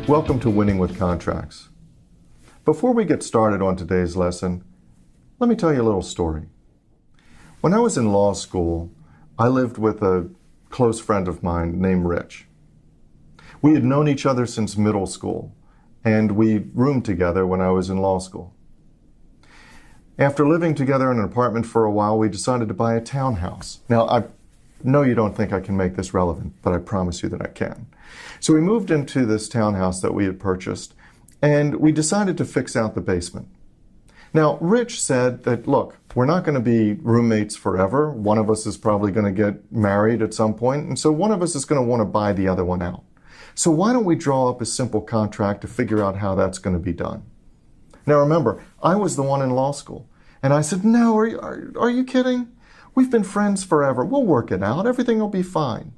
Welcome to Winning with Contracts. Before we get started on today's lesson, let me tell you a little story. When I was in law school, I lived with a close friend of mine named Rich. We had known each other since middle school, and we roomed together when I was in law school. After living together in an apartment for a while, we decided to buy a townhouse. Now, I know you don't think I can make this relevant, but I promise you that I can. So we moved into this townhouse that we had purchased, and we decided to fix out the basement. Now, Rich said that, look, we're not going to be roommates forever. One of us is probably going to get married at some point, and so one of us is going to want to buy the other one out. So why don't we draw up a simple contract to figure out how that's going to be done? Now remember, I was the one in law school, and I said, no, are you kidding? We've been friends forever. We'll work it out. Everything will be fine.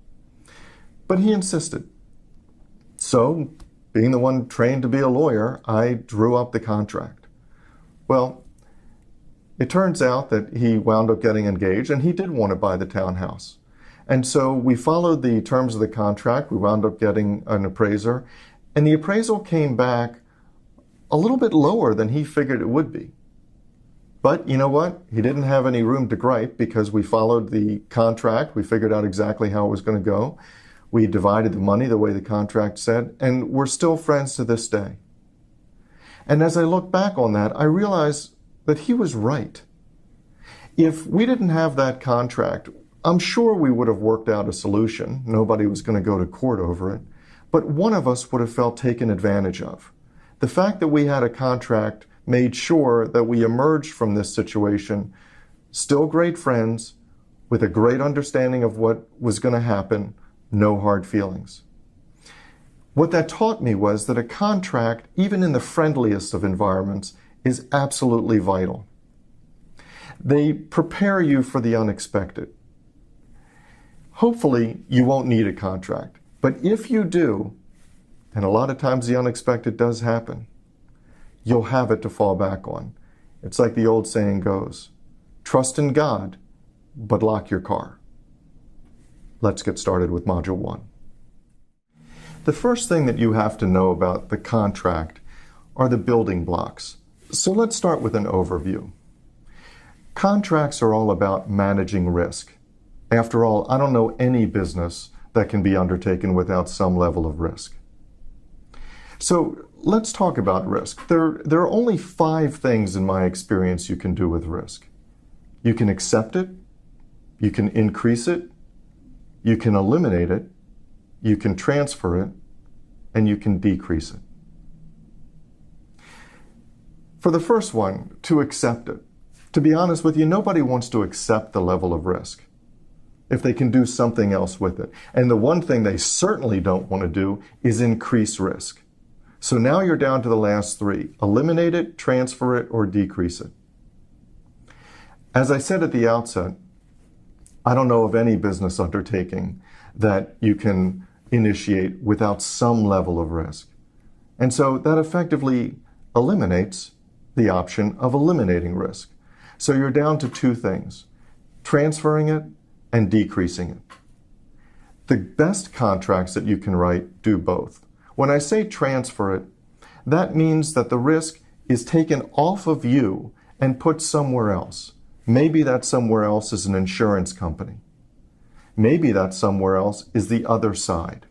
But he insisted. So, being the one trained to be a lawyer, I drew up the contract. Well, it turns out that he wound up getting engaged, and he did want to buy the townhouse. And so we followed the terms of the contract. We wound up getting an appraiser, and the appraisal came back a little bit lower than he figured it would be. But you know what? He didn't have any room to gripe because we followed the contract. We figured out exactly how it was going to go. We divided the money the way the contract said, and we're still friends to this day. And as I look back on that, I realize that he was right. If we didn't have that contract, I'm sure we would have worked out a solution. Nobody was going to go to court over it. But one of us would have felt taken advantage of. The fact that we had a contract made sure that we emerged from this situation still great friends, with a great understanding of what was going to happen, no hard feelings. What that taught me was that a contract, even in the friendliest of environments, is absolutely vital. They prepare you for the unexpected. Hopefully, you won't need a contract, but if you do, and a lot of times the unexpected does happen, you'll have it to fall back on. It's like the old saying goes, trust in God, but lock your car. Let's get started with Module 1. The first thing that you have to know about the contract are the building blocks. So let's start with an overview. Contracts are all about managing risk. After all, I don't know any business that can be undertaken without some level of risk. So let's talk about risk. There are only 5 things in my experience you can do with risk. You can accept it, you can increase it, you can eliminate it, you can transfer it, and you can decrease it. For the first one, to accept it. To be honest with you, nobody wants to accept the level of risk if they can do something else with it. And the one thing they certainly don't want to do is increase risk. So now you're down to the last 3. Eliminate it, transfer it, or decrease it. As I said at the outset, I don't know of any business undertaking that you can initiate without some level of risk. And so that effectively eliminates the option of eliminating risk. So you're down to 2 things, transferring it and decreasing it. The best contracts that you can write do both. When I say transfer it, that means that the risk is taken off of you and put somewhere else. Maybe that somewhere else is an insurance company. Maybe that somewhere else is the other side.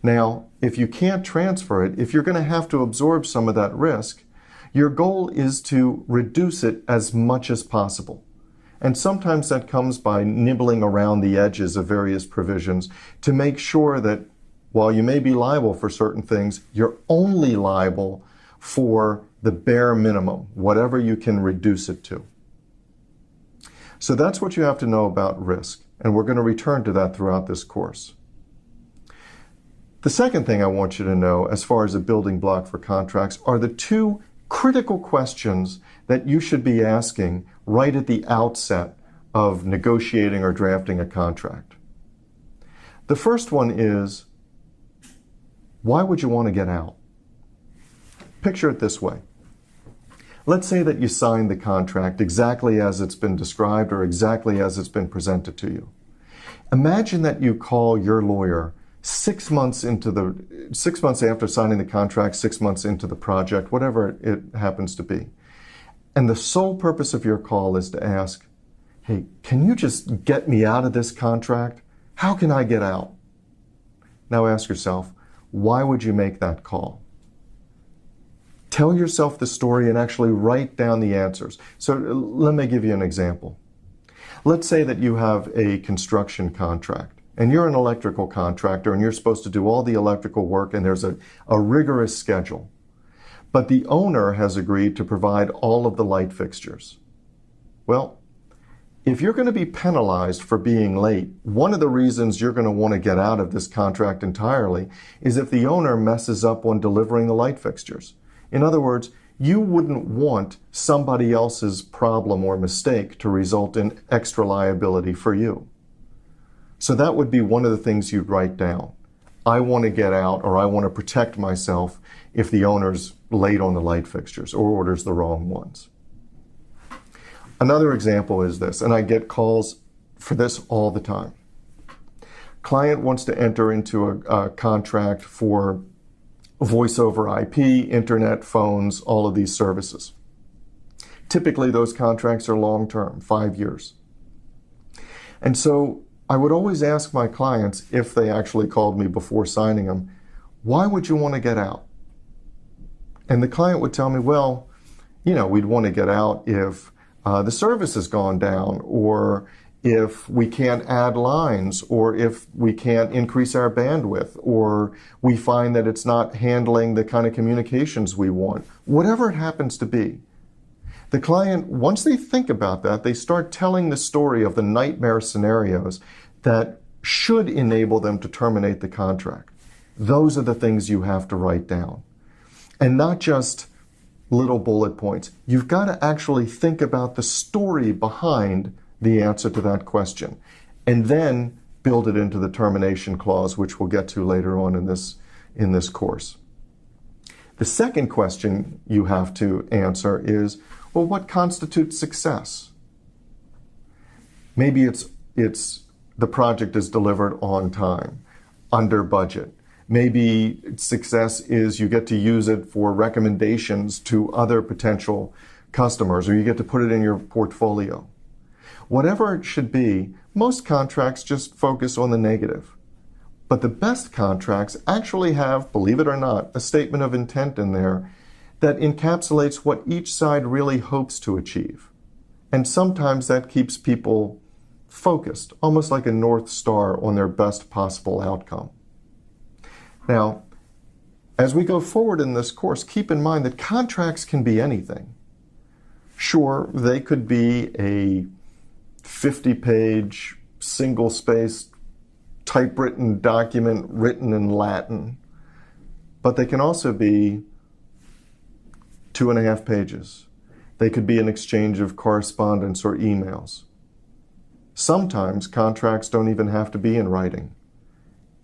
Now, if you can't transfer it, if you're going to have to absorb some of that risk, your goal is to reduce it as much as possible. And sometimes that comes by nibbling around the edges of various provisions to make sure that while you may be liable for certain things, you're only liable for the bare minimum, whatever you can reduce it to. So that's what you have to know about risk, and we're going to return to that throughout this course. The second thing I want you to know as far as a building block for contracts are the 2 critical questions that you should be asking right at the outset of negotiating or drafting a contract. The first one is, why would you want to get out? Picture it this way. Let's say that you signed the contract exactly as it's been described or exactly as it's been presented to you. Imagine that you call your lawyer 6 months after signing the contract, 6 months into the project, whatever it happens to be. And the sole purpose of your call is to ask, hey, can you just get me out of this contract? How can I get out? Now ask yourself, why would you make that call? Tell yourself the story and actually write down the answers. So let me give you an example. Let's say that you have a construction contract and you're an electrical contractor and you're supposed to do all the electrical work and there's a rigorous schedule. But the owner has agreed to provide all of the light fixtures. Well, if you're going to be penalized for being late, one of the reasons you're going to want to get out of this contract entirely is if the owner messes up on delivering the light fixtures. In other words, you wouldn't want somebody else's problem or mistake to result in extra liability for you. So that would be one of the things you'd write down. I want to get out, or I want to protect myself if the owner's late on the light fixtures or orders the wrong ones. Another example is this, and I get calls for this all the time. Client wants to enter into a contract for voice over IP, internet, phones, all of these services. Typically, those contracts are long-term, 5 years. And so I would always ask my clients, if they actually called me before signing them, why would you want to get out? And the client would tell me, well, we'd want to get out if the service has gone down, or if we can't add lines, or if we can't increase our bandwidth, or we find that it's not handling the kind of communications we want. Whatever it happens to be. The client, once they think about that, they start telling the story of the nightmare scenarios that should enable them to terminate the contract. Those are the things you have to write down. And not just little bullet points. You've got to actually think about the story behind the answer to that question, and then build it into the termination clause, which we'll get to later on in this course. The second question you have to answer is, well, what constitutes success? Maybe it's the project is delivered on time, under budget. Maybe success is you get to use it for recommendations to other potential customers, or you get to put it in your portfolio. Whatever it should be, most contracts just focus on the negative. But the best contracts actually have, believe it or not, a statement of intent in there that encapsulates what each side really hopes to achieve. And sometimes that keeps people focused, almost like a North Star on their best possible outcome. Now, as we go forward in this course, keep in mind that contracts can be anything. Sure, they could be a 50-page, single-spaced, typewritten document written in Latin, but they can also be 2.5 pages. They could be an exchange of correspondence or emails. Sometimes contracts don't even have to be in writing.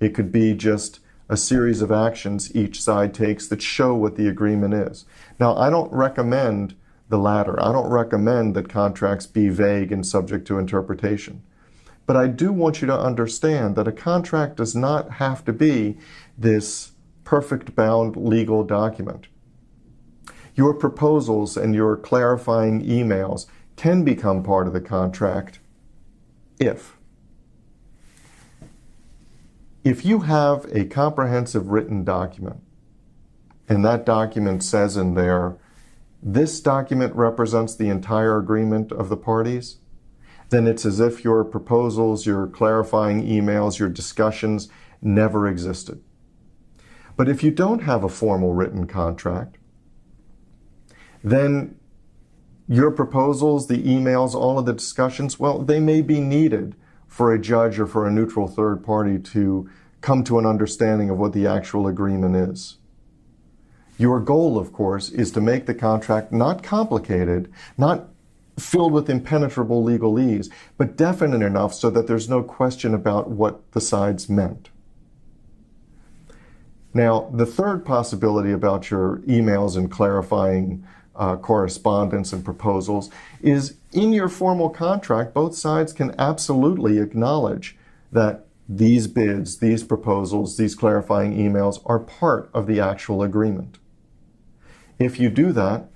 It could be just a series of actions each side takes that show what the agreement is. Now, I don't recommend the latter. I don't recommend that contracts be vague and subject to interpretation. But I do want you to understand that a contract does not have to be this perfect bound legal document. Your proposals and your clarifying emails can become part of the contract if you have a comprehensive written document, and that document says in there, this document represents the entire agreement of the parties, then it's as if your proposals, your clarifying emails, your discussions never existed. But if you don't have a formal written contract, then your proposals, the emails, all of the discussions, well, they may be needed for a judge or for a neutral third party to come to an understanding of what the actual agreement is. Your goal, of course, is to make the contract not complicated, not filled with impenetrable legalese, but definite enough so that there's no question about what the sides meant. Now, the third possibility about your emails and clarifying correspondence and proposals is in your formal contract, both sides can absolutely acknowledge that these bids, these proposals, these clarifying emails are part of the actual agreement. If you do that,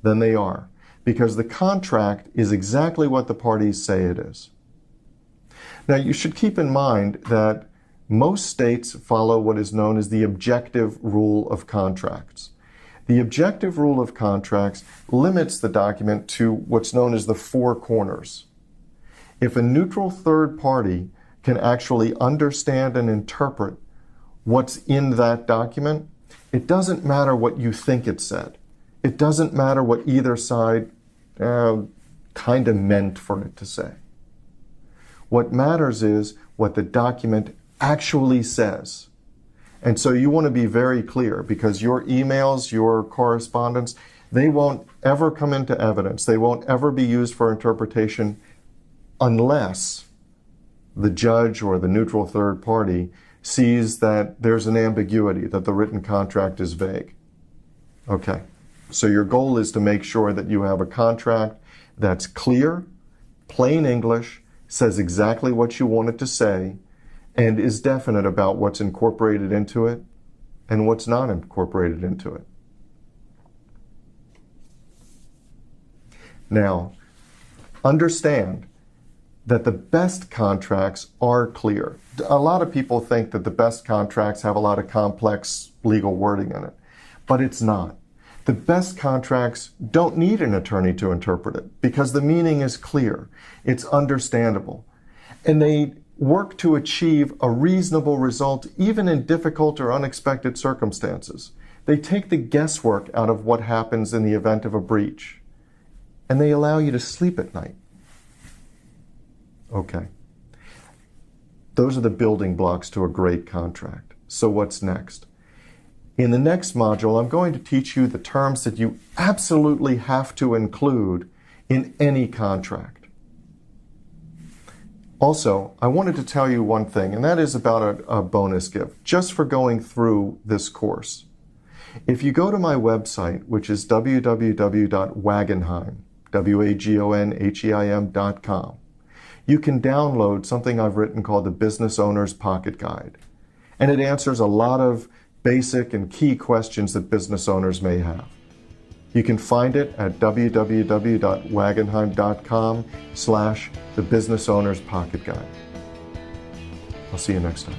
then they are, because the contract is exactly what the parties say it is. Now, you should keep in mind that most states follow what is known as the objective rule of contracts. The objective rule of contracts limits the document to what's known as the four corners. If a neutral third party can actually understand and interpret what's in that document, it doesn't matter what you think it said. It doesn't matter what either side kind of meant for it to say. What matters is what the document actually says. And so you want to be very clear, because your emails, your correspondence, they won't ever come into evidence. They won't ever be used for interpretation unless the judge or the neutral third party sees that there's an ambiguity, that the written contract is vague. Okay, so your goal is to make sure that you have a contract that's clear, plain English, says exactly what you want it to say, and is definite about what's incorporated into it and what's not incorporated into it. Now, understand that the best contracts are clear. A lot of people think that the best contracts have a lot of complex legal wording in it, but it's not. The best contracts don't need an attorney to interpret it because the meaning is clear, it's understandable, and they work to achieve a reasonable result even in difficult or unexpected circumstances. They take the guesswork out of what happens in the event of a breach, and they allow you to sleep at night. Okay. Those are the building blocks to a great contract. So what's next? In the next module, I'm going to teach you the terms that you absolutely have to include in any contract. Also, I wanted to tell you one thing, and that is about a bonus gift, just for going through this course. If you go to my website, which is www.wagenheim, wagonheim.com, you can download something I've written called the Business Owner's Pocket Guide. And it answers a lot of basic and key questions that business owners may have. You can find it at www.wagenheim.com/the Business Owner's Pocket Guide. I'll see you next time.